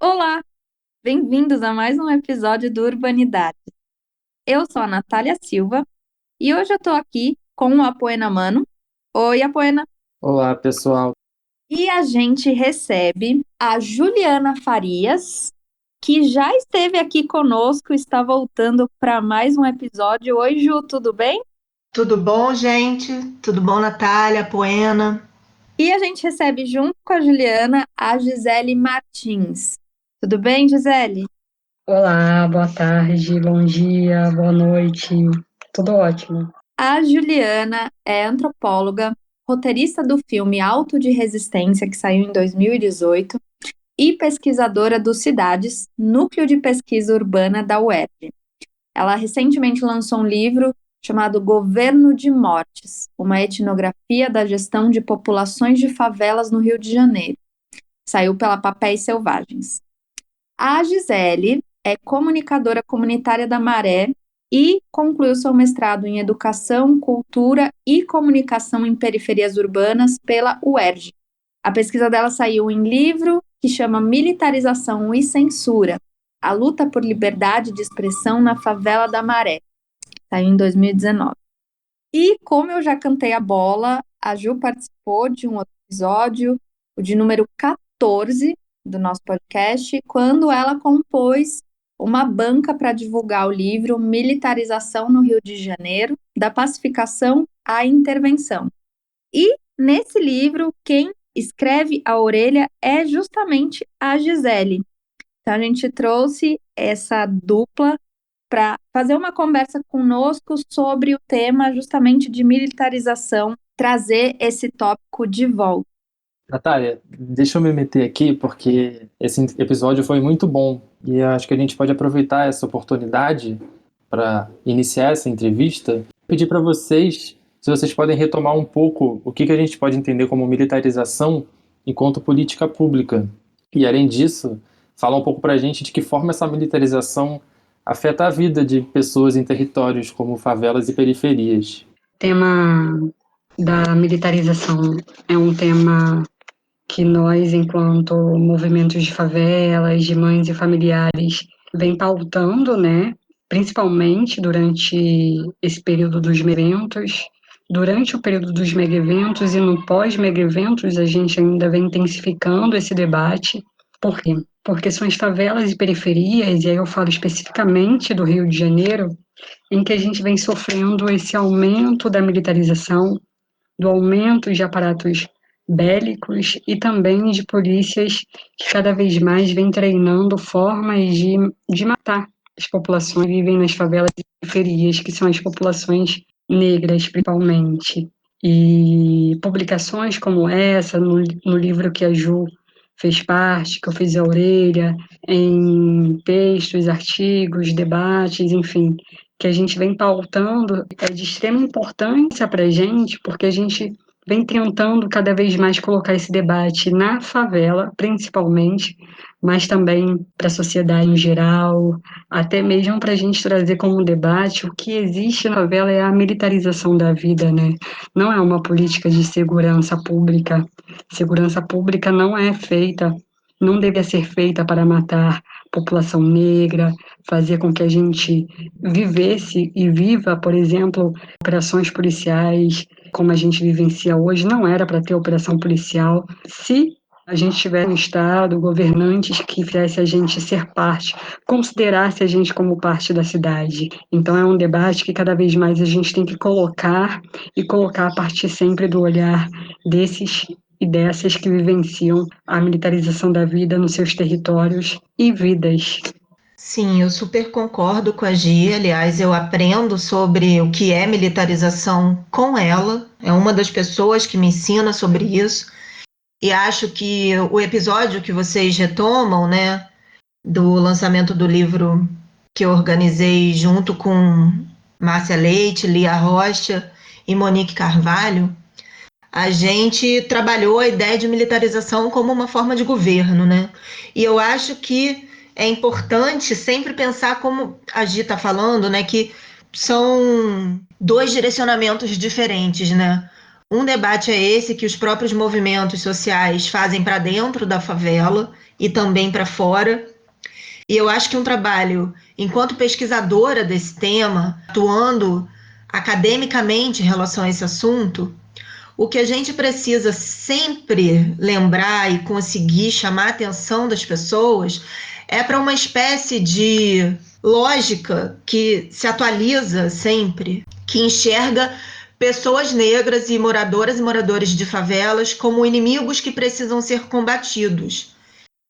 Olá, bem-vindos a mais um episódio do Urbanidade. Eu sou a Natália Silva e hoje eu tô aqui com o Apoena Mano. Oi, Apoena. Olá, pessoal. E a gente recebe a Juliana Farias, que já esteve aqui conosco, está voltando para mais um episódio. Oi, Ju, tudo bem? Tudo bom, gente? Tudo bom, Natália, Poena? E a gente recebe junto com a Juliana a Gisele Martins. Tudo bem, Gisele? Olá, boa tarde, bom dia, boa noite, tudo ótimo. A Juliana é antropóloga, roteirista do filme Auto de Resistência, que saiu em 2018, e pesquisadora do Cidades, Núcleo de Pesquisa Urbana da UERJ. Ela recentemente lançou um livro chamado Governo de Mortes, uma etnografia da gestão de populações de favelas no Rio de Janeiro. Saiu pela Papéis Selvagens. A Gisele é comunicadora comunitária da Maré e concluiu seu mestrado em Educação, Cultura e Comunicação em Periferias Urbanas pela UERJ. A pesquisa dela saiu em livro que chama Militarização e Censura, a luta por liberdade de expressão na favela da Maré. Saiu em 2019. E como eu já cantei a bola, a Ju participou de um outro episódio, o de número 14 do nosso podcast, quando ela compôs uma banca para divulgar o livro Militarização no Rio de Janeiro, da pacificação à intervenção. E nesse livro, quem escreve a orelha é justamente a Gisele. Então a gente trouxe essa dupla para fazer uma conversa conosco sobre o tema justamente de militarização, trazer esse tópico de volta. Natália, deixa eu me meter aqui porque esse episódio foi muito bom e acho que a gente pode aproveitar essa oportunidade para iniciar essa entrevista. Pedir para vocês se vocês podem retomar um pouco o que a gente pode entender como militarização enquanto política pública. E além disso, falar um pouco para a gente de que forma essa militarização afeta a vida de pessoas em territórios como favelas e periferias. O tema da militarização é um tema que nós, enquanto movimentos de favelas, de mães e familiares, vem pautando, né? Principalmente durante esse período dos mega-eventos. Durante o período dos mega-eventos e no pós-mega-eventos, a gente ainda vem intensificando esse debate. Por quê? Porque são as favelas e periferias, e aí eu falo especificamente do Rio de Janeiro, em que a gente vem sofrendo esse aumento da militarização, do aumento de aparatos bélicos e também de polícias que cada vez mais vêm treinando formas de matar as populações que vivem nas favelas e periferias, que são as populações negras, principalmente. E publicações como essa, no livro que a Ju fez parte, que eu fiz a orelha, em textos, artigos, debates, enfim, que a gente vem pautando, é de extrema importância para a gente, porque a gente vem tentando cada vez mais colocar esse debate na favela, principalmente, mas também para a sociedade em geral, até mesmo para a gente trazer como debate o que existe na favela é a militarização da vida, né? Não é uma política de segurança pública. Segurança pública não é feita, não deve ser feita para matar população negra, fazer com que a gente vivesse e viva, por exemplo, operações policiais como a gente vivencia hoje, não era para ter operação policial. Se a gente tivesse um Estado, governantes que fizesse a gente ser parte, considerasse a gente como parte da cidade. Então é um debate que cada vez mais a gente tem que colocar e colocar a partir sempre do olhar desses e dessas que vivenciam a militarização da vida nos seus territórios e vidas. Sim, eu super concordo com a Gi. Aliás, eu aprendo sobre o que é militarização com ela. É uma das pessoas que me ensina sobre isso. E acho que o episódio que vocês retomam, né, do lançamento do livro que eu organizei junto com Márcia Leite, Lia Rocha e Monique Carvalho, a gente trabalhou a ideia de militarização como uma forma de governo, né? E eu acho que é importante sempre pensar, como a Gi está falando, né, que são dois direcionamentos diferentes, né? Um debate é esse que os próprios movimentos sociais fazem para dentro da favela e também para fora. E eu acho que um trabalho, enquanto pesquisadora desse tema, atuando academicamente em relação a esse assunto, o que a gente precisa sempre lembrar e conseguir chamar a atenção das pessoas é para uma espécie de lógica que se atualiza sempre, que enxerga pessoas negras e moradoras e moradores de favelas como inimigos que precisam ser combatidos.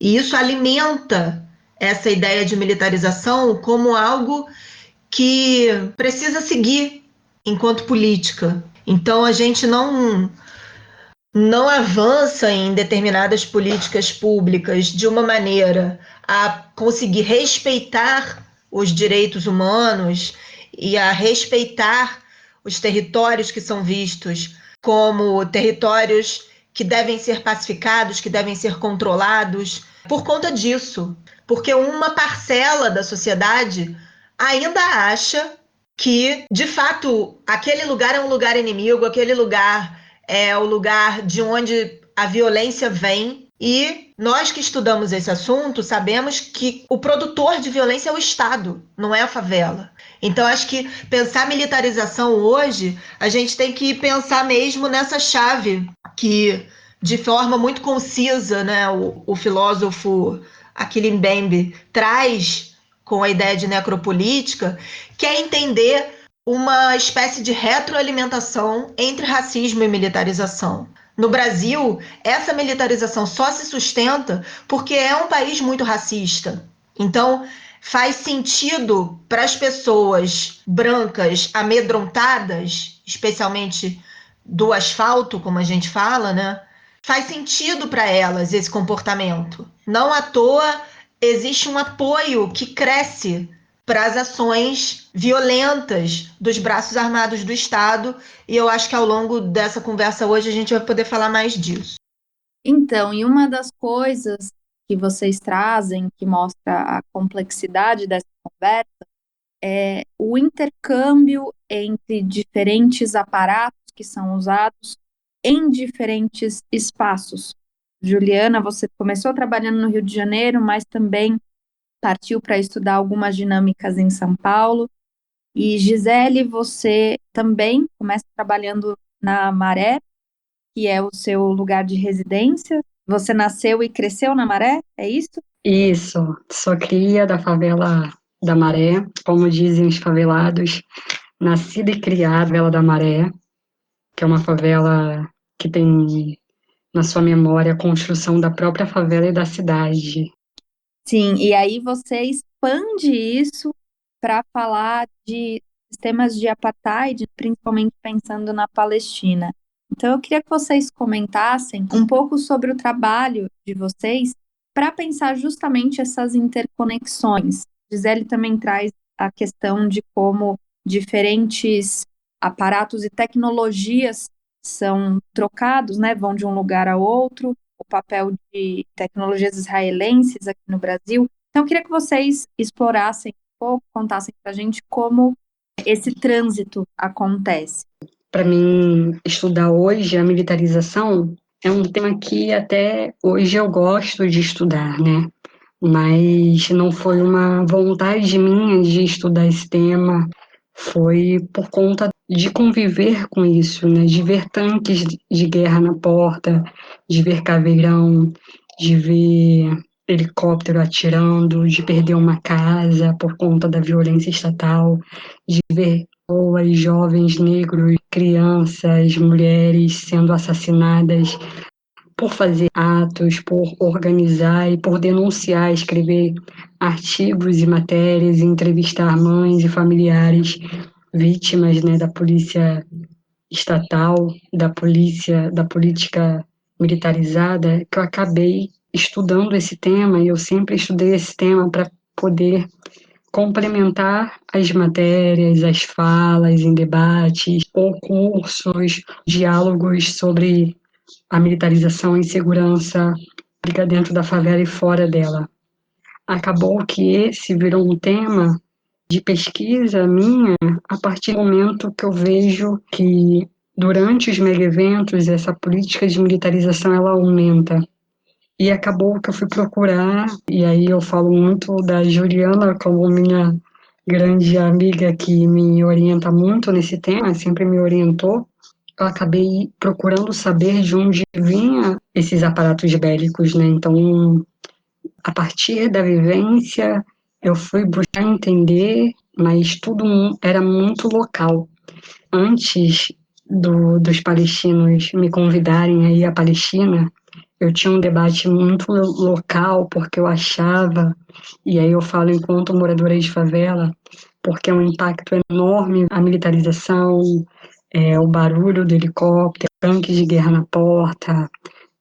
E isso alimenta essa ideia de militarização como algo que precisa seguir enquanto política. Então a gente não avança em determinadas políticas públicas de uma maneira a conseguir respeitar os direitos humanos e a respeitar os territórios que são vistos como territórios que devem ser pacificados, que devem ser controlados, por conta disso. Porque uma parcela da sociedade ainda acha que, de fato, aquele lugar é um lugar inimigo, aquele lugar é o lugar de onde a violência vem. E nós que estudamos esse assunto sabemos que o produtor de violência é o Estado, não é a favela. Então, acho que pensar militarização hoje, a gente tem que pensar mesmo nessa chave que, de forma muito concisa, né, o filósofo Achille Mbembe traz com a ideia de necropolítica, que é entender uma espécie de retroalimentação entre racismo e militarização. No Brasil, essa militarização só se sustenta porque é um país muito racista. Então, faz sentido para as pessoas brancas amedrontadas, especialmente do asfalto, como a gente fala, né? Faz sentido para elas esse comportamento. Não à toa existe um apoio que cresce para as ações violentas dos braços armados do Estado, e eu acho que ao longo dessa conversa hoje a gente vai poder falar mais disso. Então, e uma das coisas que vocês trazem, que mostra a complexidade dessa conversa, é o intercâmbio entre diferentes aparatos que são usados em diferentes espaços. Juliana, você começou trabalhando no Rio de Janeiro, mas também partiu para estudar algumas dinâmicas em São Paulo. E Gisele, você também começa trabalhando na Maré, que é o seu lugar de residência. Você nasceu e cresceu na Maré, é isso? Isso, sou cria da favela da Maré, como dizem os favelados, nascida e criada na favela da Maré, que é uma favela que tem na sua memória a construção da própria favela e da cidade. Sim, e aí você expande isso para falar de sistemas de apartheid, principalmente pensando na Palestina. Então, eu queria que vocês comentassem um pouco sobre o trabalho de vocês para pensar justamente essas interconexões. Gisele também traz a questão de como diferentes aparatos e tecnologias são trocados, né, vão de um lugar a outro, o papel de tecnologias israelenses aqui no Brasil. Então, eu queria que vocês explorassem um pouco, contassem para a gente como esse trânsito acontece. Para mim, estudar hoje a militarização é um tema que até hoje eu gosto de estudar, né? Mas não foi uma vontade minha de estudar esse tema, foi por conta de conviver com isso, né? De ver tanques de guerra na porta, de ver caveirão, de ver helicóptero atirando, de perder uma casa por conta da violência estatal, de ver pessoas, jovens negros, crianças, mulheres sendo assassinadas por fazer atos, por organizar e por denunciar, escrever artigos e matérias, entrevistar mães e familiares vítimas, né, da polícia estatal, da política militarizada, que eu acabei estudando esse tema e eu sempre estudei esse tema para poder complementar as matérias, as falas em debates, ou cursos, diálogos sobre a militarização e segurança pública dentro da favela e fora dela. Acabou que esse virou um tema de pesquisa minha a partir do momento que eu vejo que durante os mega eventos essa política de militarização ela aumenta. E acabou que eu fui procurar, e aí eu falo muito da Juliana como minha grande amiga que me orienta muito nesse tema, sempre me orientou. Eu acabei procurando saber de onde vinha esses aparatos bélicos, né? Então, a partir da vivência, eu fui buscar entender, mas tudo era muito local. Antes dos palestinos me convidarem a ir à Palestina, eu tinha um debate muito local, porque eu achava, e aí eu falo enquanto moradora de favela, porque é um impacto enorme a militarização, o barulho do helicóptero, tanques de guerra na porta,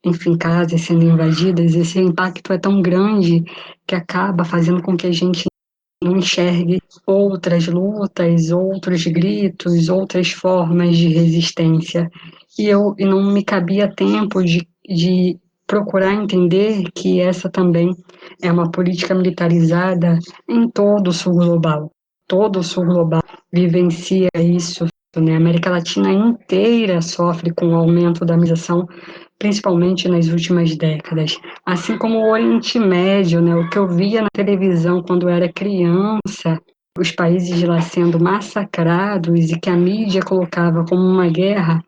enfim, casas sendo invadidas, esse impacto é tão grande que acaba fazendo com que a gente não enxergue outras lutas, outros gritos, outras formas de resistência. E não me cabia tempo de procurar entender que essa também é uma política militarizada em todo o sul global. Todo o sul global vivencia isso, né? A América Latina inteira sofre com o aumento da migração, principalmente nas últimas décadas. Assim como o Oriente Médio, né? O que eu via na televisão quando eu era criança, os países lá sendo massacrados e que a mídia colocava como uma guerra,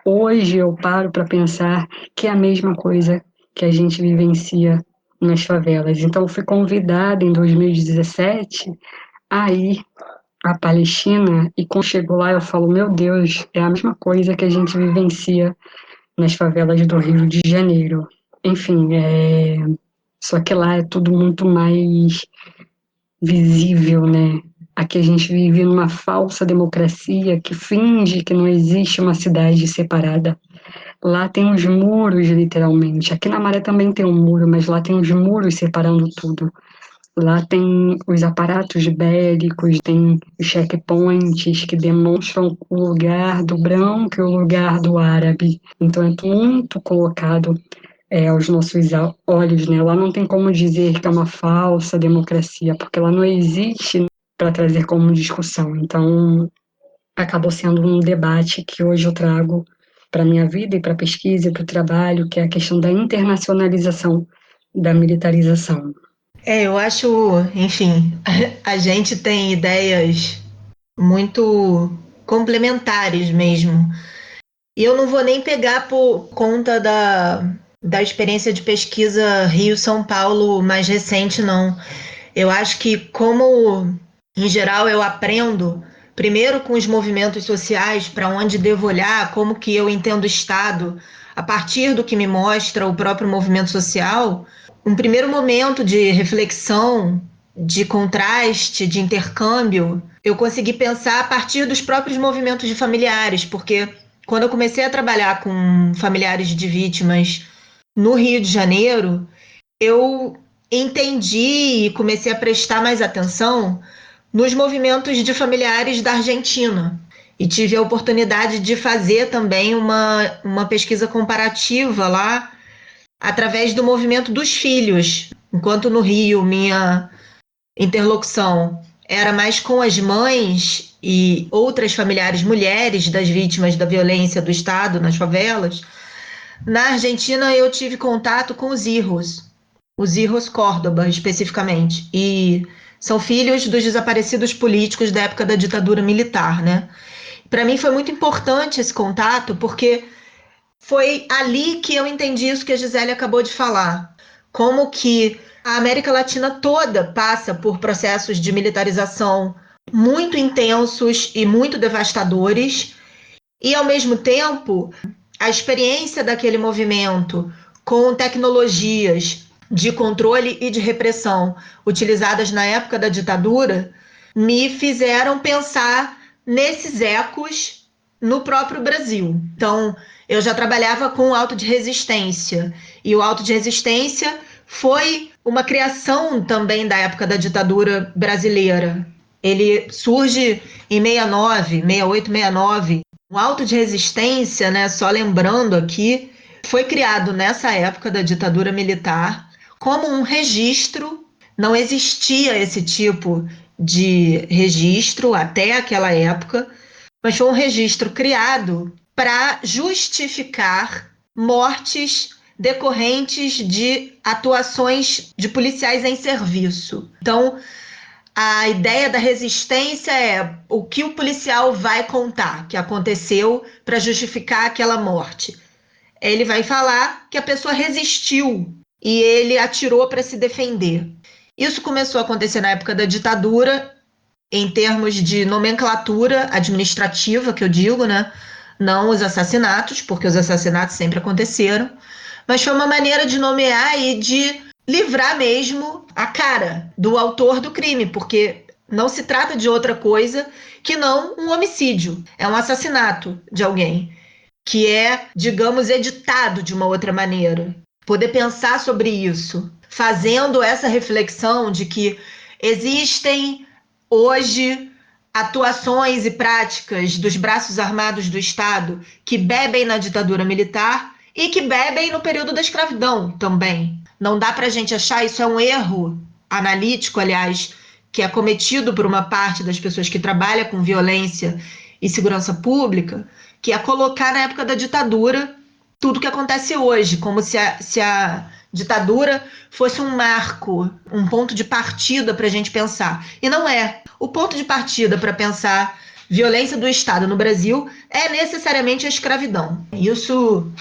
hoje eu paro para pensar que é a mesma coisa que a gente vivencia nas favelas. Então, eu fui convidada em 2017 a ir à Palestina e quando chego lá eu falo, meu Deus, é a mesma coisa que a gente vivencia nas favelas do Rio de Janeiro. Enfim, só que lá é tudo muito mais visível, né? Aqui a gente vive numa falsa democracia que finge que não existe uma cidade separada. Lá tem os muros, literalmente. Aqui na Maré também tem um muro, mas lá tem os muros separando tudo. Lá tem os aparatos bélicos, tem os checkpoints que demonstram o lugar do branco e o lugar do árabe. Então é muito colocado aos nossos olhos, né? Lá não tem como dizer que é uma falsa democracia, porque ela não existe para trazer como discussão. Então acabou sendo um debate que hoje eu trago para a minha vida e para a pesquisa e para o trabalho, que é a questão da internacionalização da militarização. Eu acho, enfim, a gente tem ideias muito complementares mesmo. E eu não vou nem pegar por conta da experiência de pesquisa Rio-São Paulo mais recente, não. Eu acho que, como em geral eu aprendo, primeiro com os movimentos sociais, para onde devo olhar, como que eu entendo o Estado, a partir do que me mostra o próprio movimento social, um primeiro momento de reflexão, de contraste, de intercâmbio, eu consegui pensar a partir dos próprios movimentos de familiares, porque quando eu comecei a trabalhar com familiares de vítimas no Rio de Janeiro, eu entendi e comecei a prestar mais atenção nos movimentos de familiares da Argentina. E tive a oportunidade de fazer também uma pesquisa comparativa lá, através do movimento dos filhos. Enquanto no Rio, minha interlocução era mais com as mães e outras familiares mulheres das vítimas da violência do Estado nas favelas, na Argentina eu tive contato com os hijos Córdoba especificamente, e são filhos dos desaparecidos políticos da época da ditadura militar, né? Para mim foi muito importante esse contato, porque foi ali que eu entendi isso que a Gisele acabou de falar, como que a América Latina toda passa por processos de militarização muito intensos e muito devastadores, e ao mesmo tempo a experiência daquele movimento com tecnologias de controle e de repressão utilizadas na época da ditadura me fizeram pensar nesses ecos no próprio Brasil. Então, eu já trabalhava com o auto de resistência, e o auto de resistência foi uma criação também da época da ditadura brasileira. Ele surge em 69, 68, 69. O auto de resistência, né, só lembrando aqui, foi criado nessa época da ditadura militar como um registro. Não existia esse tipo de registro até aquela época, mas foi um registro criado para justificar mortes decorrentes de atuações de policiais em serviço. Então, a ideia da resistência é o que o policial vai contar que aconteceu para justificar aquela morte. Ele vai falar que a pessoa resistiu e ele atirou para se defender. Isso começou a acontecer na época da ditadura, em termos de nomenclatura administrativa, que eu digo, né? Não os assassinatos, porque os assassinatos sempre aconteceram, mas foi uma maneira de nomear e de livrar mesmo a cara do autor do crime, porque não se trata de outra coisa que não um homicídio, é um assassinato de alguém que é, digamos, editado de uma outra maneira. Poder pensar sobre isso, fazendo essa reflexão de que existem hoje atuações e práticas dos braços armados do Estado que bebem na ditadura militar e que bebem no período da escravidão também. Não dá para a gente achar, isso é um erro analítico, aliás, que é cometido por uma parte das pessoas que trabalham com violência e segurança pública, que é colocar na época da ditadura tudo que acontece hoje, como se a ditadura fosse um marco, um ponto de partida para a gente pensar. E não é. O ponto de partida para pensar violência do Estado no Brasil é necessariamente a escravidão. Isso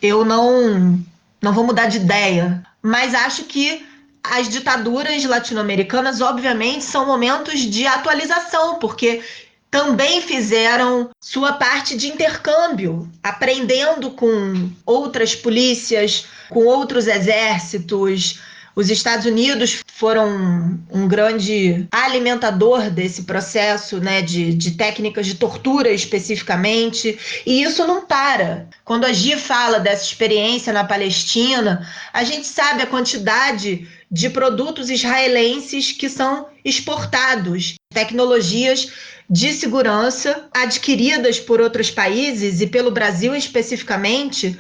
eu não vou mudar de ideia, mas acho que as ditaduras latino-americanas, obviamente, são momentos de atualização, porque também fizeram sua parte de intercâmbio, aprendendo com outras polícias, com outros exércitos. Os Estados Unidos foram um grande alimentador desse processo, né, de técnicas de tortura especificamente, e isso não para. Quando a Gi fala dessa experiência na Palestina, a gente sabe a quantidade de produtos israelenses que são exportados, tecnologias de segurança adquiridas por outros países e pelo Brasil especificamente,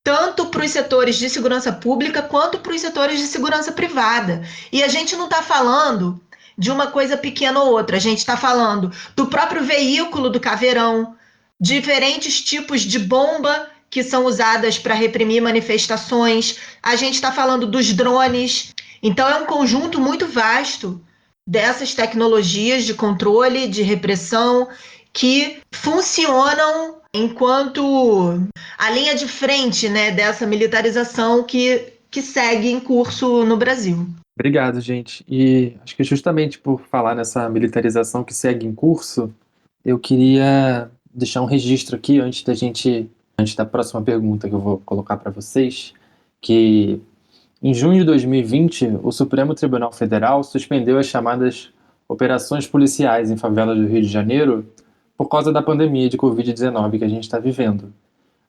tanto para os setores de segurança pública quanto para os setores de segurança privada. E a gente não está falando de uma coisa pequena ou outra, a gente está falando do próprio veículo do Caveirão, diferentes tipos de bomba que são usadas para reprimir manifestações, a gente está falando dos drones. Então é um conjunto muito vasto dessas tecnologias de controle, de repressão, que funcionam enquanto a linha de frente, né, dessa militarização que segue em curso no Brasil. Obrigado, gente. E acho que justamente por falar nessa militarização que segue em curso, eu queria deixar um registro aqui antes da próxima pergunta que eu vou colocar para vocês, que em junho de 2020, o Supremo Tribunal Federal suspendeu as chamadas operações policiais em favelas do Rio de Janeiro por causa da pandemia de Covid-19 que a gente está vivendo.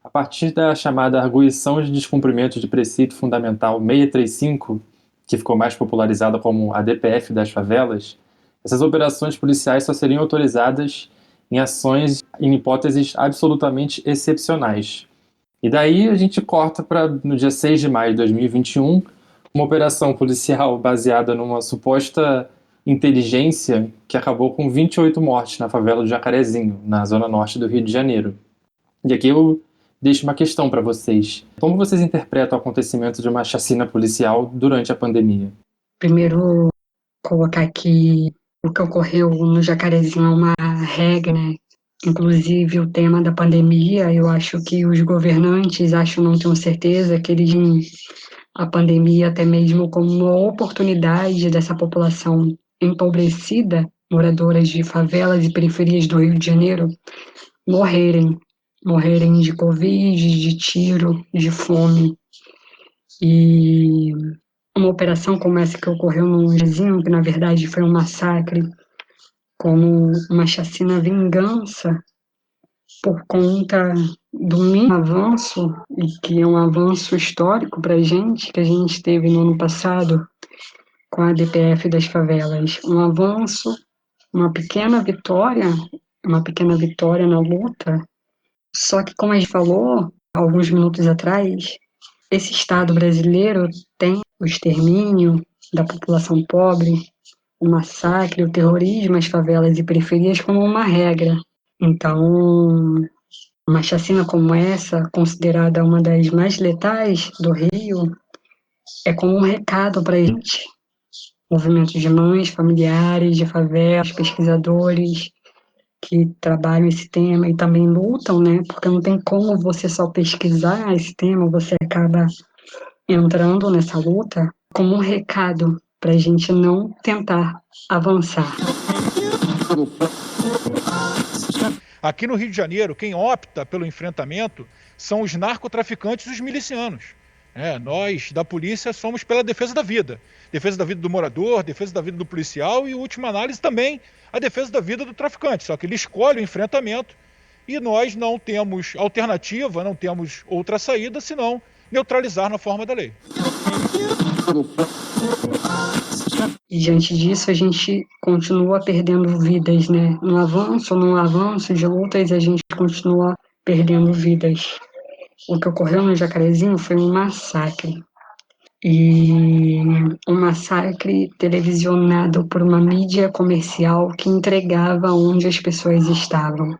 A partir da chamada Arguição de Descumprimento de Preceito Fundamental 635, que ficou mais popularizada como a DPF das favelas, essas operações policiais só seriam autorizadas em ações em hipóteses absolutamente excepcionais. E daí a gente corta para no dia 6 de maio de 2021, uma operação policial baseada numa suposta inteligência que acabou com 28 mortes na favela do Jacarezinho, na zona norte do Rio de Janeiro. E aqui eu deixo uma questão para vocês. Como vocês interpretam o acontecimento de uma chacina policial durante a pandemia? Primeiro, colocar que o que ocorreu no Jacarezinho é uma regra, né? Inclusive, o tema da pandemia, eu acho que os governantes, não tenho certeza, que eles veem a pandemia até mesmo como uma oportunidade dessa população empobrecida, moradoras de favelas e periferias do Rio de Janeiro, morrerem. Morrerem de Covid, de tiro, de fome. E uma operação como essa que ocorreu no vizinho, que na verdade foi um massacre, como uma chacina vingança, por conta do mínimo avanço, e que é um avanço histórico para a gente, que a gente teve no ano passado, com a DPF das favelas. Um avanço, uma pequena vitória na luta. Só que, como a gente falou alguns minutos atrás, esse Estado brasileiro tem o extermínio da população pobre, o massacre, o terrorismo às favelas e periferias como uma regra. Então, uma chacina como essa, considerada uma das mais letais do Rio, é como um recado para a gente. Movimentos de mães, familiares, de favelas, pesquisadores que trabalham esse tema e também lutam, né? Porque não tem como você só pesquisar esse tema, você acaba entrando nessa luta como um recado para a gente não tentar avançar. Aqui no Rio de Janeiro, quem opta pelo enfrentamento são os narcotraficantes e os milicianos. Nós, da polícia, somos pela defesa da vida. Defesa da vida do morador, defesa da vida do policial e, última análise, também a defesa da vida do traficante. Só que ele escolhe o enfrentamento e nós não temos alternativa, não temos outra saída, senão neutralizar na forma da lei. E diante disso, a gente continua perdendo vidas, né? No avanço de lutas, a gente continua perdendo vidas. O que ocorreu no Jacarezinho foi um massacre. E um massacre televisionado por uma mídia comercial que entregava onde as pessoas estavam.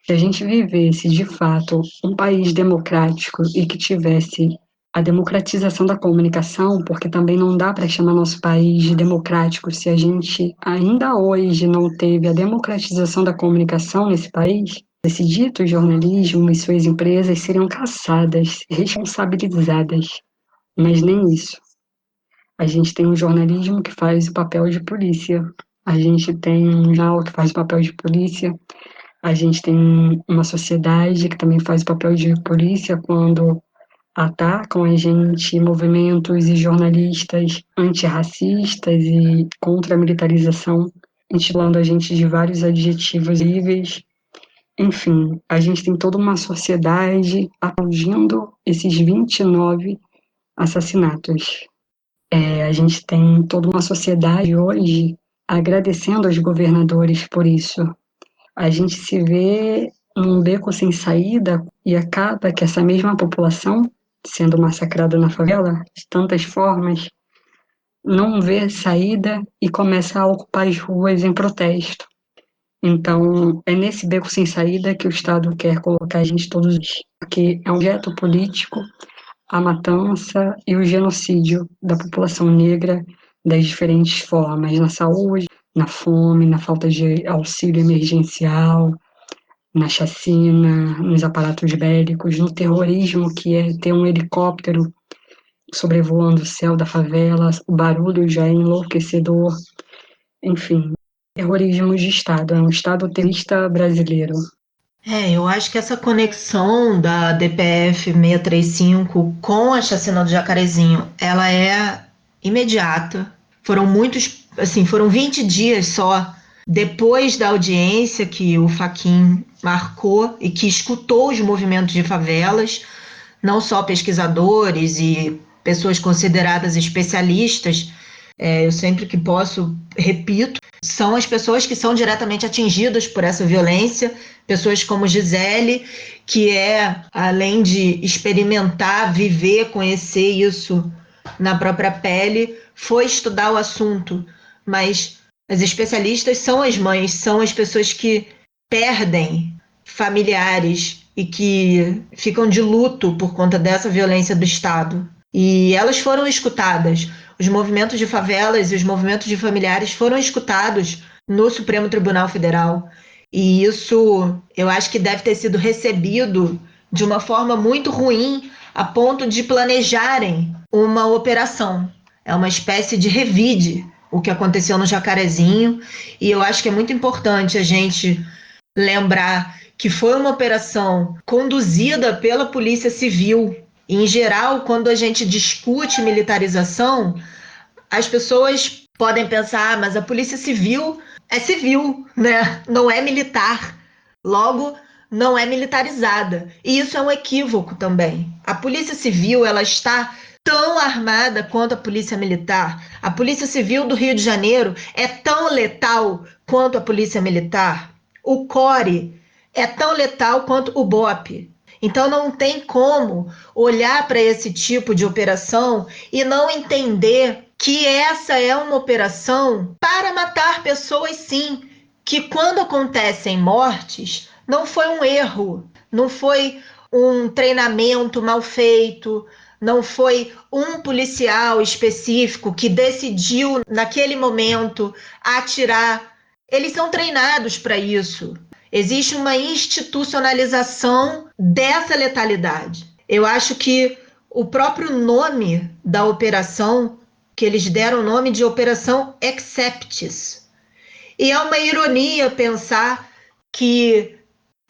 Se a gente vivesse, de fato, um país democrático e que tivesse a democratização da comunicação, porque também não dá para chamar nosso país de democrático se a gente ainda hoje não teve a democratização da comunicação nesse país, esse dito jornalismo e suas empresas seriam caçadas, responsabilizadas. Mas nem isso. A gente tem um jornalismo que faz o papel de polícia, a gente tem um jornal que faz o papel de polícia, a gente tem uma sociedade que também faz o papel de polícia quando atacam a gente movimentos e jornalistas antirracistas e contra a militarização, intitulando a gente de vários adjetivos horríveis. Enfim, a gente tem toda uma sociedade aplaudindo esses 29 assassinatos. A gente tem toda uma sociedade hoje agradecendo aos governadores por isso. A gente se vê num beco sem saída e acaba que essa mesma população, sendo massacrada na favela, de tantas formas, não vê saída e começa a ocupar as ruas em protesto. Então, é nesse beco sem saída que o Estado quer colocar a gente todos os dias, porque é um objeto político a matança e o genocídio da população negra das diferentes formas, na saúde, na fome, na falta de auxílio emergencial, na chacina, nos aparatos bélicos, no terrorismo, que é ter um helicóptero sobrevoando o céu da favela, o barulho já é enlouquecedor, enfim, terrorismo de Estado, é um Estado terrorista brasileiro. Eu acho que essa conexão da DPF 635 com a chacina do Jacarezinho, ela é imediata. Foram 20 dias só depois da audiência que o Fachin marcou e que escutou os movimentos de favelas, não só pesquisadores e pessoas consideradas especialistas. Eu sempre que posso repito, são as pessoas que são diretamente atingidas por essa violência, pessoas como Gisele, que além de experimentar, viver, conhecer isso na própria pele, foi estudar o assunto, mas as especialistas são as mães, são as pessoas que perdem familiares e que ficam de luto por conta dessa violência do Estado. E elas foram escutadas. Os movimentos de favelas e os movimentos de familiares foram escutados no Supremo Tribunal Federal. E isso eu acho que deve ter sido recebido de uma forma muito ruim, a ponto de planejarem uma operação. É uma espécie de revide o que aconteceu no Jacarezinho. E eu acho que é muito importante a gente lembrar que foi uma operação conduzida pela Polícia Civil. Em geral, quando a gente discute militarização, as pessoas podem pensar, mas a Polícia Civil é civil, né? Não é militar. Logo, não é militarizada. E isso é um equívoco também. A Polícia Civil, ela está tão armada quanto a polícia militar. A Polícia Civil do Rio de Janeiro é tão letal quanto a polícia militar. O CORE é tão letal quanto o BOPE. Então não tem como olhar para esse tipo de operação e não entender que essa é uma operação para matar pessoas, sim. Que quando acontecem mortes, não foi um erro, não foi um treinamento mal feito, não foi um policial específico que decidiu naquele momento atirar. Eles são treinados para isso. Existe uma institucionalização dessa letalidade. Eu acho que o próprio nome da operação, que eles deram o nome de Operação Acceptes. E é uma ironia pensar que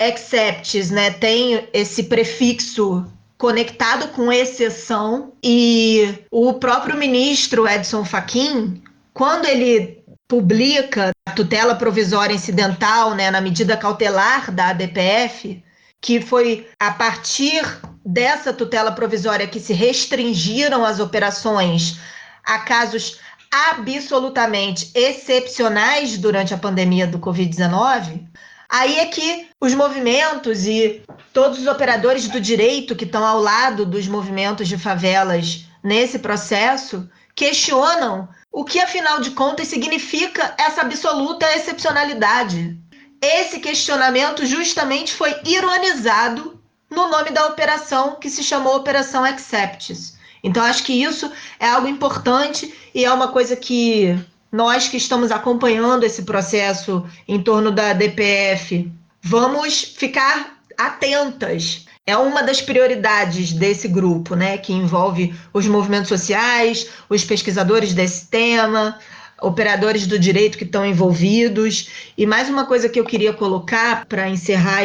Acceptes, né, tem esse prefixo conectado com exceção, e o próprio ministro Edson Fachin, quando ele publica a tutela provisória incidental, né, na medida cautelar da ADPF, que foi a partir dessa tutela provisória que se restringiram as operações a casos absolutamente excepcionais durante a pandemia do Covid-19, aí é que os movimentos e todos os operadores do direito que estão ao lado dos movimentos de favelas nesse processo questionam o que, afinal de contas, significa essa absoluta excepcionalidade. Esse questionamento justamente foi ironizado no nome da operação, que se chamou Operação Acceptes. Então, acho que isso é algo importante e é uma coisa que nós que estamos acompanhando esse processo em torno da DPF, vamos ficar atentas. É uma das prioridades desse grupo, né, que envolve os movimentos sociais, os pesquisadores desse tema, operadores do direito que estão envolvidos. E mais uma coisa que eu queria colocar para encerrar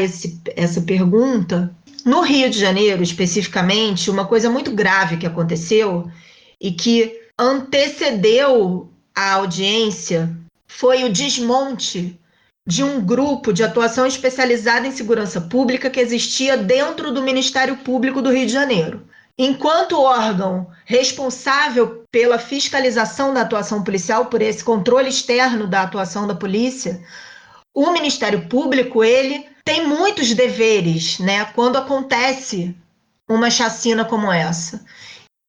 essa pergunta: no Rio de Janeiro, especificamente, uma coisa muito grave que aconteceu e que antecedeu a audiência foi o desmonte de um grupo de atuação especializada em segurança pública que existia dentro do Ministério Público do Rio de Janeiro. Enquanto órgão responsável pela fiscalização da atuação policial, por esse controle externo da atuação da polícia, o Ministério Público, ele tem muitos deveres, né, quando acontece uma chacina como essa.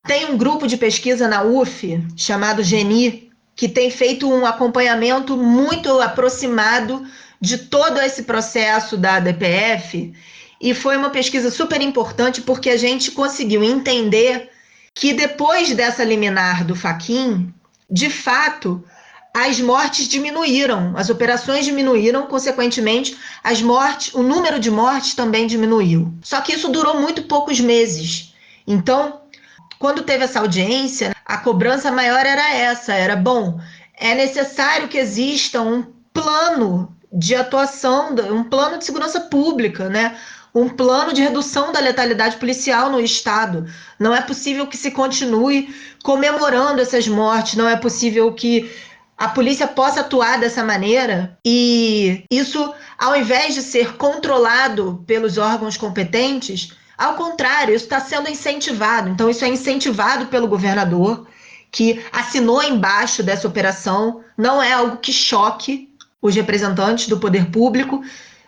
Tem um grupo de pesquisa na UF, chamado GENI, que tem feito um acompanhamento muito aproximado de todo esse processo da ADPF, e foi uma pesquisa super importante porque a gente conseguiu entender que depois dessa liminar do Fachin, de fato, as mortes diminuíram, as operações diminuíram, consequentemente, as mortes, o número de mortes também diminuiu. Só que isso durou muito poucos meses. Então, quando teve essa audiência, a cobrança maior era essa, bom, é necessário que exista um plano de atuação, um plano de segurança pública, né? Um plano de redução da letalidade policial no Estado. Não é possível que se continue comemorando essas mortes, não é possível que a polícia possa atuar dessa maneira, e isso, ao invés de ser controlado pelos órgãos competentes, ao contrário, isso está sendo incentivado. Então, isso é incentivado pelo governador, que assinou embaixo dessa operação. Não é algo que choque os representantes do poder público.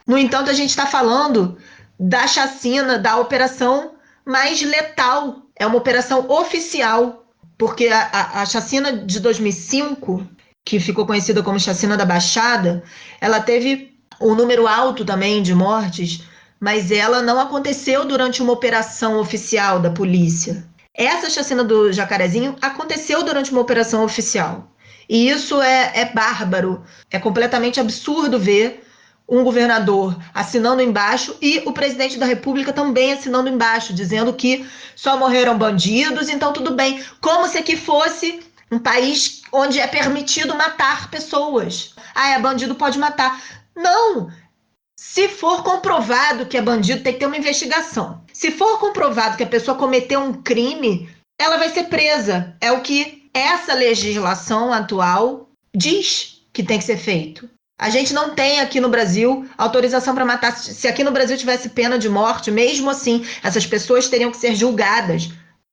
No entanto, a gente está falando da chacina, da operação mais letal. É uma operação oficial, porque a chacina de 2005, que ficou conhecida como chacina da Baixada, ela teve um número alto também de mortes, mas ela não aconteceu durante uma operação oficial da polícia. Essa chacina do Jacarezinho aconteceu durante uma operação oficial. E isso é bárbaro, é completamente absurdo ver um governador assinando embaixo e o presidente da República também assinando embaixo, dizendo que só morreram bandidos, então tudo bem. Como se aqui fosse um país onde é permitido matar pessoas. Ah, bandido pode matar. Não! Se for comprovado que é bandido, tem que ter uma investigação. Se for comprovado que a pessoa cometeu um crime, ela vai ser presa. É o que essa legislação atual diz que tem que ser feito. A gente não tem aqui no Brasil autorização para matar. Se aqui no Brasil tivesse pena de morte, mesmo assim, essas pessoas teriam que ser julgadas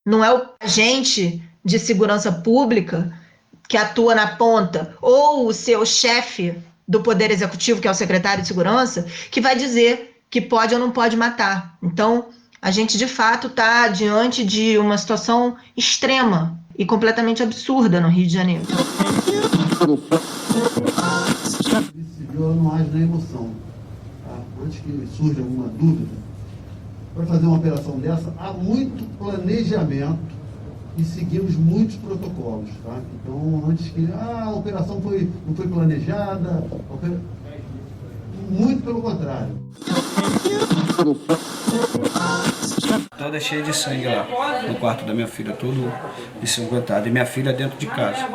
Não é o agente de segurança pública que atua na ponta, ou o seu chefe do Poder Executivo, que é o secretário de Segurança, que vai dizer que pode ou não pode matar. Então, a gente, de fato, está diante de uma situação extrema e completamente absurda no Rio de Janeiro. Civil não age na emoção. Tá? Antes que surja alguma dúvida, para fazer uma operação dessa, há muito planejamento e seguimos muitos protocolos. Tá? Então, antes que a operação não foi planejada, muito pelo contrário. Toda cheia de sangue lá, no quarto da minha filha, todo ensanguentado. E minha filha dentro de casa.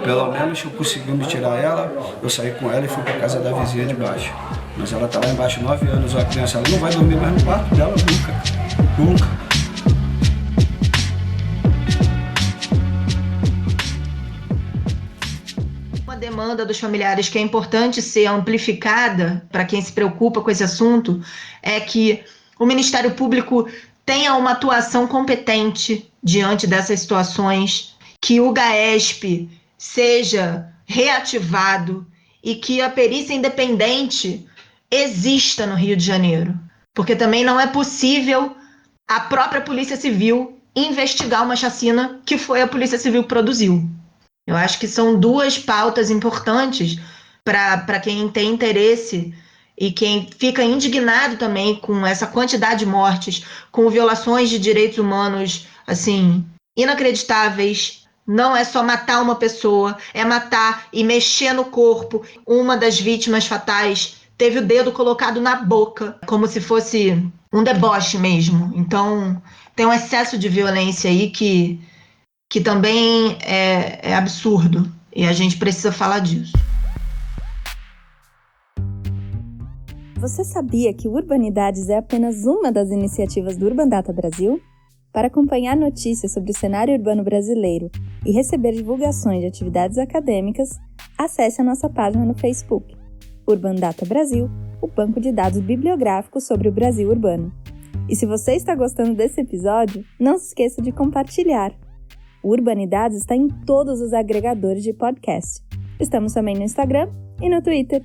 Pelo menos eu consegui me tirar ela, eu saí com ela e fui para casa da vizinha de baixo. Mas ela tá lá embaixo, 9 anos, a criança, ela não vai dormir mais no quarto dela nunca. Uma demanda dos familiares que é importante ser amplificada para quem se preocupa com esse assunto é que o Ministério Público tenha uma atuação competente diante dessas situações, que o GAESP seja reativado e que a perícia independente exista no Rio de Janeiro. Porque também não é possível a própria Polícia Civil investigar uma chacina que foi a Polícia Civil que produziu. Eu acho que são duas pautas importantes para quem tem interesse e quem fica indignado também com essa quantidade de mortes, com violações de direitos humanos, assim, inacreditáveis. Não é só matar uma pessoa, é matar e mexer no corpo. Uma das vítimas fatais teve o dedo colocado na boca, como se fosse um deboche mesmo. Então, tem um excesso de violência aí que também é absurdo, e a gente precisa falar disso. Você sabia que o Urbanidades é apenas uma das iniciativas do Urban Data Brasil? Para acompanhar notícias sobre o cenário urbano brasileiro e receber divulgações de atividades acadêmicas, acesse a nossa página no Facebook, Urban Data Brasil, o banco de dados bibliográfico sobre o Brasil urbano. E se você está gostando desse episódio, não se esqueça de compartilhar. O Urbanidades está em todos os agregadores de podcast. Estamos também no Instagram e no Twitter.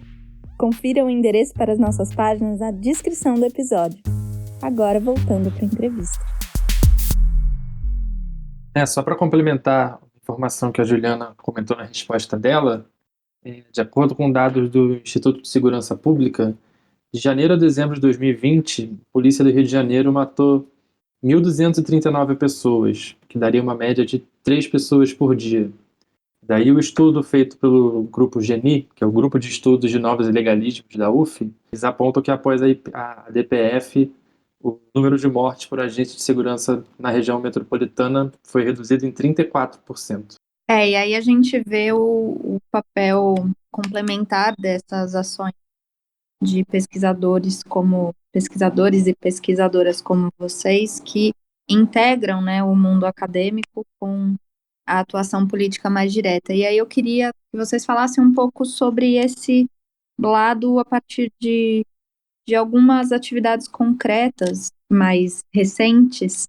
Confira o endereço para as nossas páginas na descrição do episódio. Agora, voltando para a entrevista. Só para complementar a informação que a Juliana comentou na resposta dela, de acordo com dados do Instituto de Segurança Pública, de janeiro a dezembro de 2020, a Polícia do Rio de Janeiro matou 1.239 pessoas, que daria uma média de 3 pessoas por dia. Daí o estudo feito pelo grupo GENI, que é o Grupo de Estudos de Novos Ilegalismos da UF, eles apontam que após a DPF, o número de mortes por agentes de segurança na região metropolitana foi reduzido em 34%. E aí a gente vê o papel complementar dessas ações de pesquisadores e pesquisadoras como vocês, que integram, né, o mundo acadêmico com a atuação política mais direta. E aí eu queria que vocês falassem um pouco sobre esse lado a partir de algumas atividades concretas, mais recentes,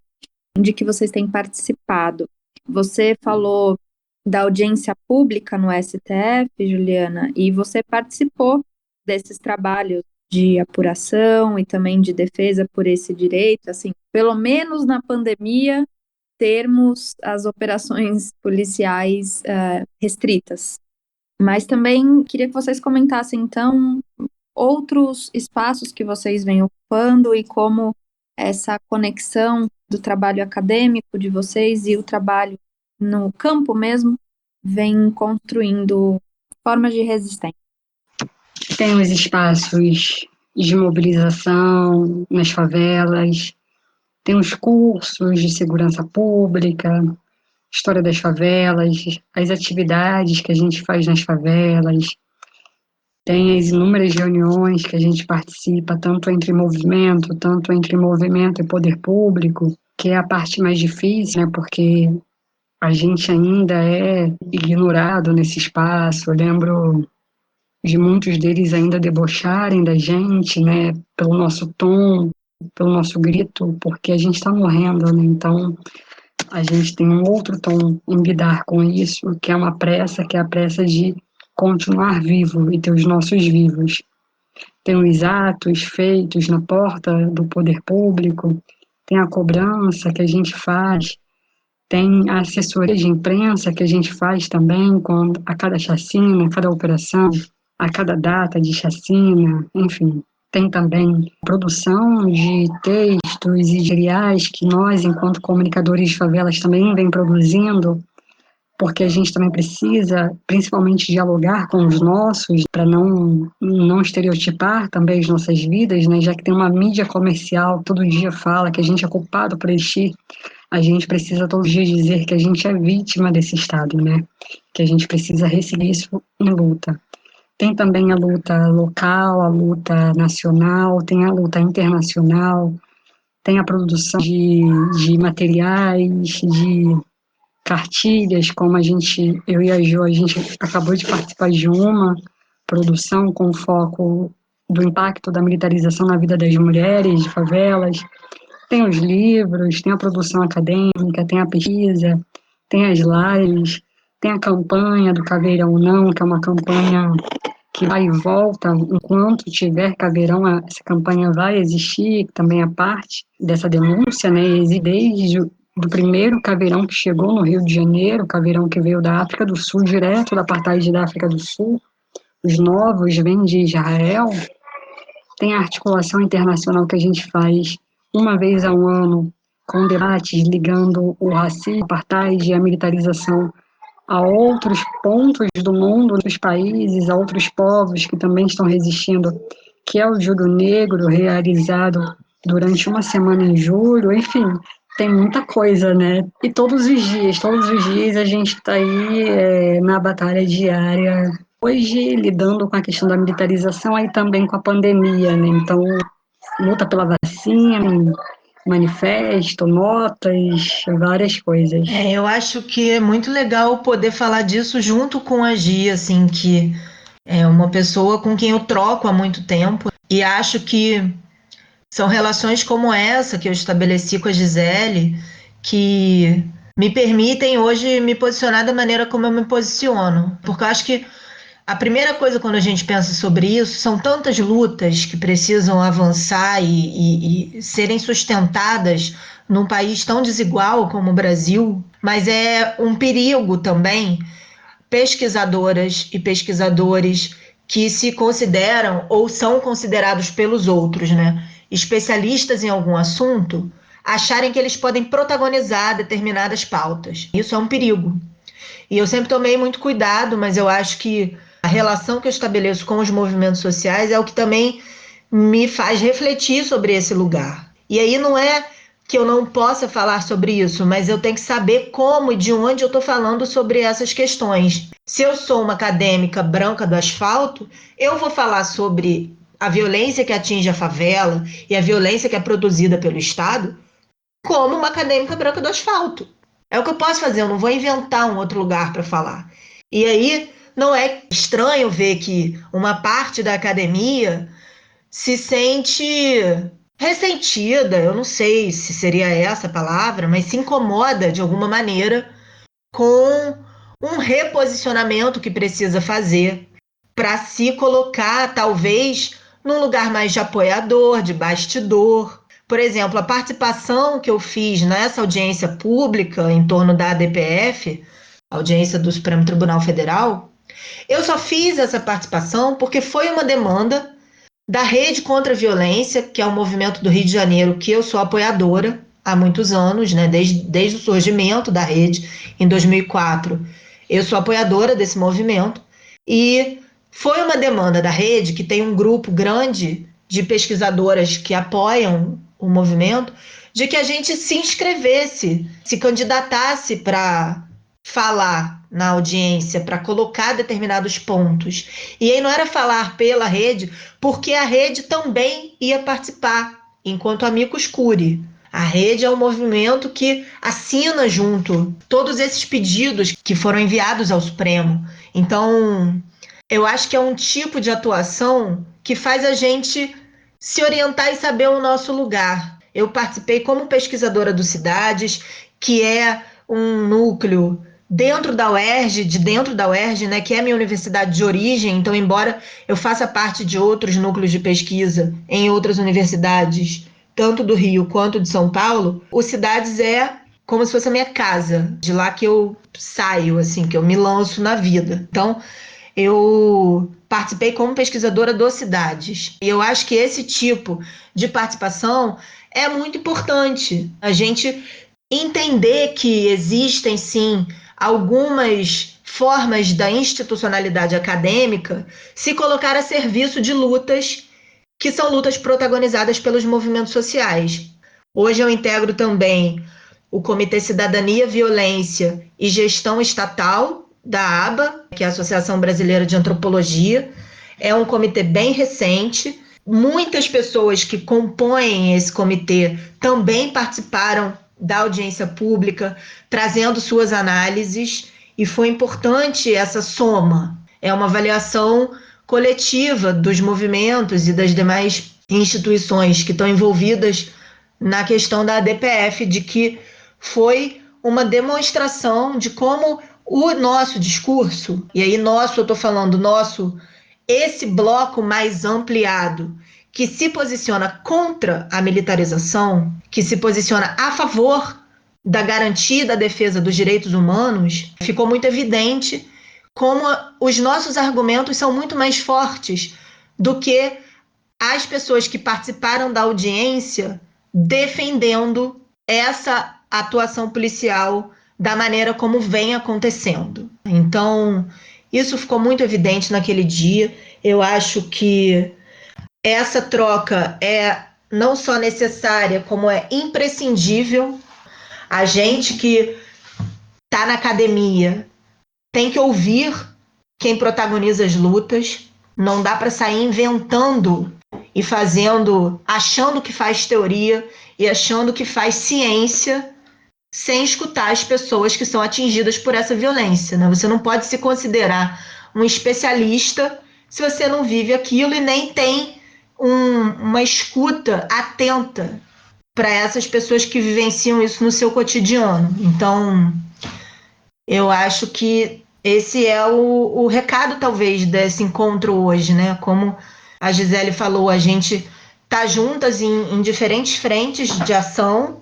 de que vocês têm participado. Você falou da audiência pública no STF, Juliana, e você participou desses trabalhos de apuração e também de defesa por esse direito, assim, pelo menos na pandemia, termos as operações policiais restritas. Mas também queria que vocês comentassem, então, outros espaços que vocês vêm ocupando e como essa conexão do trabalho acadêmico de vocês e o trabalho no campo mesmo vem construindo formas de resistência. Tem os espaços de mobilização nas favelas, tem os cursos de segurança pública, história das favelas, as atividades que a gente faz nas favelas, tem as inúmeras reuniões que a gente participa, tanto entre movimento e poder público, que é a parte mais difícil, né, porque a gente ainda é ignorado nesse espaço. Eu lembro de muitos deles ainda debocharem da gente, né, pelo nosso tom, pelo nosso grito, porque a gente está morrendo, né, então a gente tem um outro tom em lidar com isso, que é uma pressa, que é a pressa de continuar vivo e ter os nossos vivos. Tem os atos feitos na porta do poder público, tem a cobrança que a gente faz, tem a assessoria de imprensa que a gente faz também a cada chacina, a cada operação, a cada data de chacina, enfim. Tem também produção de textos e materiais que nós, enquanto comunicadores de favelas, também vem produzindo, porque a gente também precisa, principalmente, dialogar com os nossos, para não estereotipar também as nossas vidas, né? Já que tem uma mídia comercial, todo dia fala que a gente é culpado por existir, a gente precisa todos os dias dizer que a gente é vítima desse Estado, né? Que a gente precisa resseguir isso em luta. Tem também a luta local, a luta nacional, tem a luta internacional, tem a produção de materiais, de cartilhas, como eu e a Jo, a gente acabou de participar de uma produção com foco do impacto da militarização na vida das mulheres de favelas. Tem os livros, tem a produção acadêmica, tem a pesquisa, tem as lives, tem a campanha do Caveirão Não, que é uma campanha que vai e volta, enquanto tiver Caveirão, essa campanha vai existir, também é parte dessa denúncia, né, existe desde do primeiro caveirão que chegou no Rio de Janeiro, o caveirão que veio da África do Sul, direto da apartheid da África do Sul, os novos vêm de Israel, tem a articulação internacional que a gente faz uma vez ao ano, com debates ligando o racismo, a apartheid e a militarização a outros pontos do mundo, outros países, a outros povos que também estão resistindo, que é o Judo Negro, realizado durante uma semana em julho, enfim, tem muita coisa, né? E todos os dias a gente está aí na batalha diária, hoje lidando com a questão da militarização, aí também com a pandemia, né? Então, luta pela vacina, manifesto, notas, várias coisas. Eu acho que é muito legal poder falar disso junto com a Gia, assim, que é uma pessoa com quem eu troco há muito tempo e acho que são relações como essa que eu estabeleci com a Gisele que me permitem hoje me posicionar da maneira como eu me posiciono, porque eu acho que a primeira coisa quando a gente pensa sobre isso são tantas lutas que precisam avançar e serem sustentadas num país tão desigual como o Brasil, mas é um perigo também pesquisadoras e pesquisadores que se consideram ou são considerados pelos outros, né, especialistas em algum assunto, acharem que eles podem protagonizar determinadas pautas. Isso é um perigo. E eu sempre tomei muito cuidado, mas eu acho que a relação que eu estabeleço com os movimentos sociais é o que também me faz refletir sobre esse lugar. E aí não é que eu não possa falar sobre isso, mas eu tenho que saber como e de onde eu estou falando sobre essas questões. Se eu sou uma acadêmica branca do asfalto, eu vou falar sobre a violência que atinge a favela e a violência que é produzida pelo Estado como uma acadêmica branca do asfalto. É o que eu posso fazer, eu não vou inventar um outro lugar para falar. E aí não é estranho ver que uma parte da academia se sente ressentida, eu não sei se seria essa a palavra, mas se incomoda de alguma maneira com um reposicionamento que precisa fazer para se colocar, talvez, num lugar mais de apoiador, de bastidor. Por exemplo, a participação que eu fiz nessa audiência pública em torno da ADPF, audiência do Supremo Tribunal Federal, eu só fiz essa participação porque foi uma demanda da Rede contra a Violência, que é um movimento do Rio de Janeiro que eu sou apoiadora há muitos anos, né? Desde o surgimento da rede, em 2004. Eu sou apoiadora desse movimento e foi uma demanda da rede, que tem um grupo grande de pesquisadoras que apoiam o movimento, de que a gente se inscrevesse, se candidatasse para falar na audiência, para colocar determinados pontos. E aí não era falar pela rede, porque a rede também ia participar, enquanto amicus curiae. A rede é um movimento que assina junto todos esses pedidos que foram enviados ao Supremo. Então, eu acho que é um tipo de atuação que faz a gente se orientar e saber o nosso lugar. Eu participei como pesquisadora do Cidades, que é um núcleo dentro da UERJ, né, que é a minha universidade de origem. Então, embora eu faça parte de outros núcleos de pesquisa em outras universidades, tanto do Rio quanto de São Paulo, o Cidades é como se fosse a minha casa, de lá que eu saio, assim, que eu me lanço na vida. Então, eu participei como pesquisadora do Cidades. E eu acho que esse tipo de participação é muito importante. A gente entender que existem, sim, algumas formas da institucionalidade acadêmica se colocar a serviço de lutas que são lutas protagonizadas pelos movimentos sociais. Hoje eu integro também o Comitê Cidadania, Violência e Gestão Estatal da ABA, que é a Associação Brasileira de Antropologia. É um comitê bem recente. Muitas pessoas que compõem esse comitê também participaram da audiência pública, trazendo suas análises, e foi importante essa soma. É uma avaliação coletiva dos movimentos e das demais instituições que estão envolvidas na questão da ADPF, de que foi uma demonstração de como o nosso discurso, e aí nosso, eu estou falando nosso, esse bloco mais ampliado, que se posiciona contra a militarização, que se posiciona a favor da garantia da defesa dos direitos humanos, ficou muito evidente como os nossos argumentos são muito mais fortes do que as pessoas que participaram da audiência defendendo essa atuação policial da maneira como vem acontecendo. Então, isso ficou muito evidente naquele dia. Eu acho que essa troca é não só necessária, como é imprescindível. A gente que está na academia tem que ouvir quem protagoniza as lutas. Não dá para sair inventando e fazendo, achando que faz teoria e achando que faz ciência sem escutar as pessoas que são atingidas por essa violência, né? Você não pode se considerar um especialista se você não vive aquilo e nem tem uma escuta atenta para essas pessoas que vivenciam isso no seu cotidiano. Então, eu acho que esse é o recado, talvez, desse encontro hoje, né? Como a Gisele falou, a gente tá juntas em diferentes frentes de ação,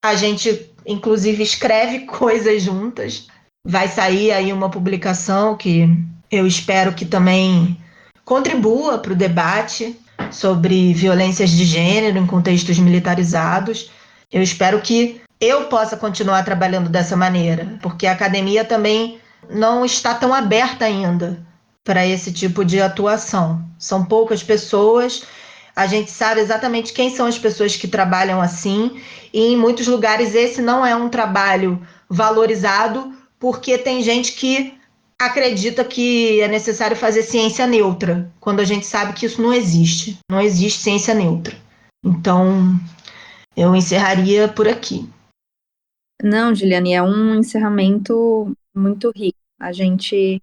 a gente, inclusive, escreve coisas juntas. Vai sair aí uma publicação que eu espero que também contribua para o debate sobre violências de gênero em contextos militarizados. Eu espero que eu possa continuar trabalhando dessa maneira, porque a academia também não está tão aberta ainda para esse tipo de atuação. São poucas pessoas, a gente sabe exatamente quem são as pessoas que trabalham assim, e em muitos lugares esse não é um trabalho valorizado, porque tem gente que acredita que é necessário fazer ciência neutra, quando a gente sabe que isso não existe. Não existe ciência neutra. Então, eu encerraria por aqui. Não, Giliane, é um encerramento muito rico. A gente,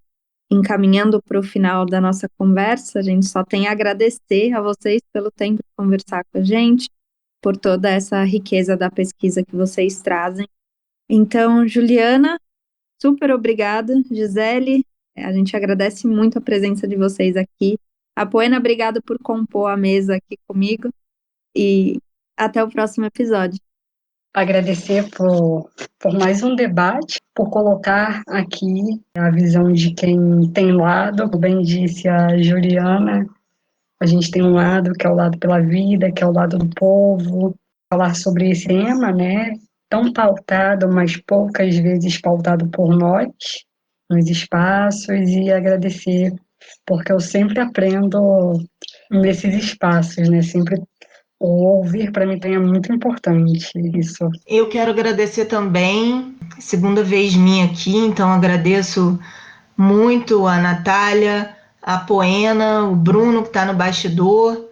encaminhando para o final da nossa conversa, a gente só tem a agradecer a vocês pelo tempo de conversar com a gente, por toda essa riqueza da pesquisa que vocês trazem. Então, Juliana, super obrigada. Gisele, a gente agradece muito a presença de vocês aqui. Apoena, obrigada por compor a mesa aqui comigo e até o próximo episódio. Agradecer por mais um debate, por colocar aqui a visão de quem tem lado, como bem disse a Juliana, a gente tem um lado que é o lado pela vida, que é o lado do povo, falar sobre esse tema, né, tão pautado, mas poucas vezes pautado por nós, nos espaços, e agradecer, porque eu sempre aprendo nesses espaços, né, sempre o ouvir para mim é muito importante isso. Eu quero agradecer também, segunda vez minha aqui, então agradeço muito a Natália, a Poena, o Bruno que está no bastidor,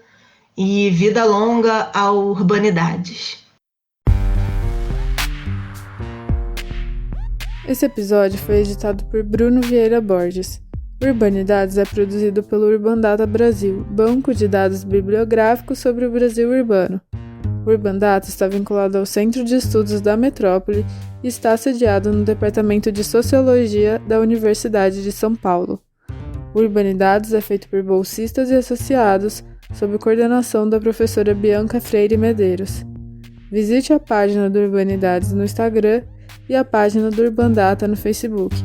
e vida longa ao Urbanidades. Esse episódio foi editado por Bruno Vieira Borges. Urbanidades é produzido pelo Urbandata Brasil, banco de dados bibliográficos sobre o Brasil urbano. O Urbandata está vinculado ao Centro de Estudos da Metrópole e está sediado no Departamento de Sociologia da Universidade de São Paulo. O Urbanidades é feito por bolsistas e associados, sob coordenação da professora Bianca Freire Medeiros. Visite a página do Urbanidades no Instagram e a página do Urbandata no Facebook.